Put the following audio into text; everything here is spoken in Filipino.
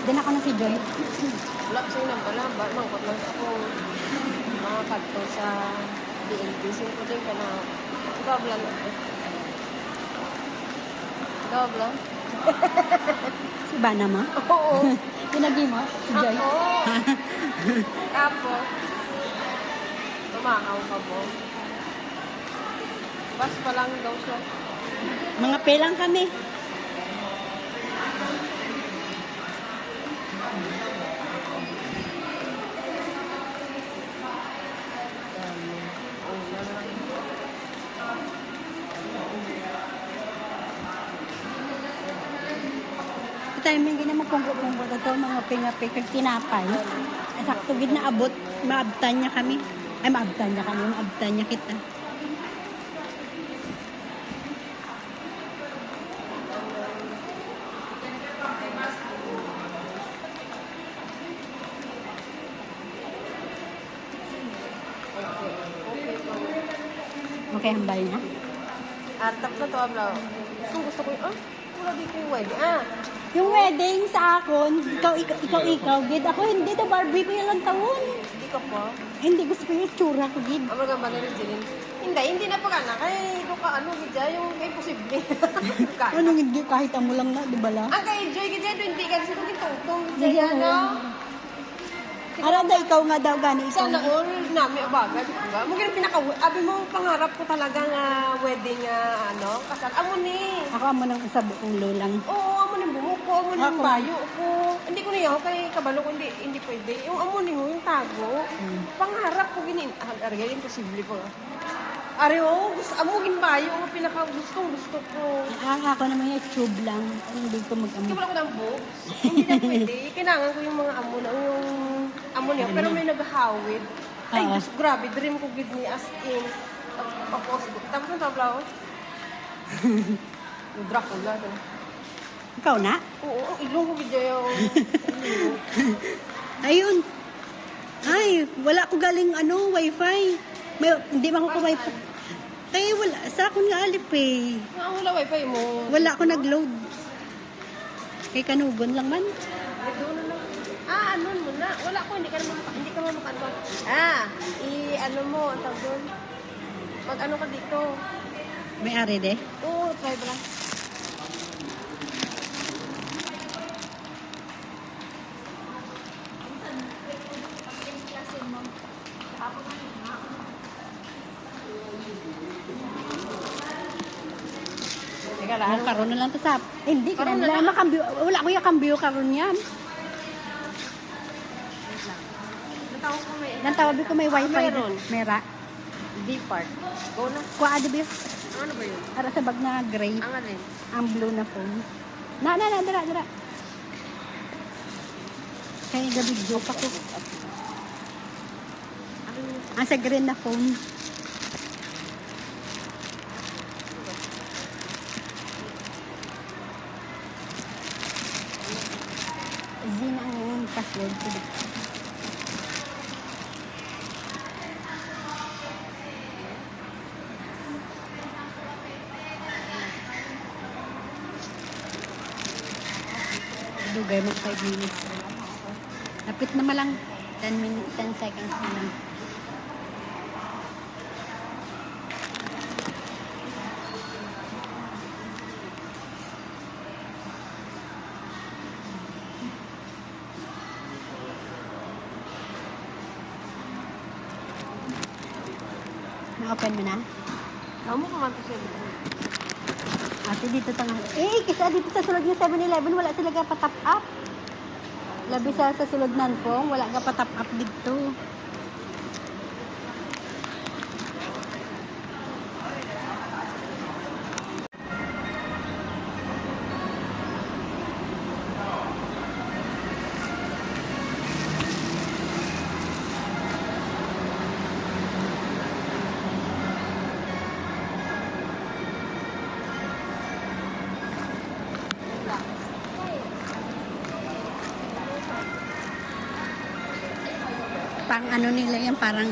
Din ako na si Joy. Wala kasi nang pala, mangkot lang ako mga kanto sa DLP. Simple din ka na. Gabla lang ako. Gabla? Si Bana ma? Oo. Pinagi mo? Si Joy? Ako. Tapos, tumakaw ka po. Bas pa lang daw siya. Mga pelang kami. Tayo may ginamang punggo-punggo na ito, mga pingapi, kag tinapay. Sakto gid na abot, maabtan niya kami. Ay, maabtan niya kami, maabtan niya kita. Okay, hambal niya. At tapos na to, abla. Gusto ko yung, wala dito yung wedding. Yung wedding sa akon, ikaw, gid. Ako hindi, the Barbie ko yung taon. Hindi ka pa. Hindi, gusto ko yung tsura ko, gid. Ang mga bala rin. Hindi na pa ka na. Kaya ito ka, gidya, yung kay posible. Anong hindi, kahit amo lang na, di ba lang? Ang kay Joy, gidya, hindi ka kasi kung itong Hindi, gidya, no? Aram na ikaw nga daw, gani ikaw. Sana all namin abaga. Mungkin abi mo pangarap ko talaga nga wedding kasal. Amo ni. Ako amo nang sabi kong lulang. Oo, amo ni buhok ko, amo ni bayo ko. Hindi ko niya kay kabalo ko hindi pwede. Yung amo ni yung tago. Pangarap ko ginin. Arigay imposible ko. Ari gusto amo gin bayo ang pinaka gusto ko. Ako naman yung tube lang. Hindi ko mag-amo. Kaya wala ko ng book. Hindi na pwede. Kailangan ko yung mga amo na yung amo niya. Pero may naghahawid. Ay, gusto, grabe. Dream ko gid ni as in. Tapos ang tabla ko. Yung Dracula. Ikaw na? Oo, ang ilong ko gid yung... Ayun. Ay, wala ko galing wifi. Hindi man ko wifi. Kaya wala. Sa akong nga alip eh. Wala wifi mo. Wala ako nag-load. Kay kanugon lang man. Doon na lang. Ano mo na. Wala ko, hindi ka makaano. Mo, ang tawag doon. Mag-ano ka dito. May ari de? Oo, try ba lang. Teka lang. Karon na lang to sa... Hindi, Karon na wala lang. makambyo. Wala ko yung kambyo karon yan. Natawag ko may... Nantawag ko may wifi. Meron. Mera. D-part. Go na. Kuha di ba? Ano ba yun? Para sa bag na gray. Ang alin? Ang blue na phone. Dara. Kaya gabi joke ako. Ang sa green na phone. Zin ang password ko. Dugay mag 5 minutes. Lapit na malang 10 minutes, 10 seconds na lang. Na-open mo na? Amo ko man to siya. Ate, dito tanga. Kasi dito sa sulod ng 7-Eleven, wala sila ka pa-top up. Labi sa sulod ng pong, wala ka pa-top up dito. pang ano nila yan, parang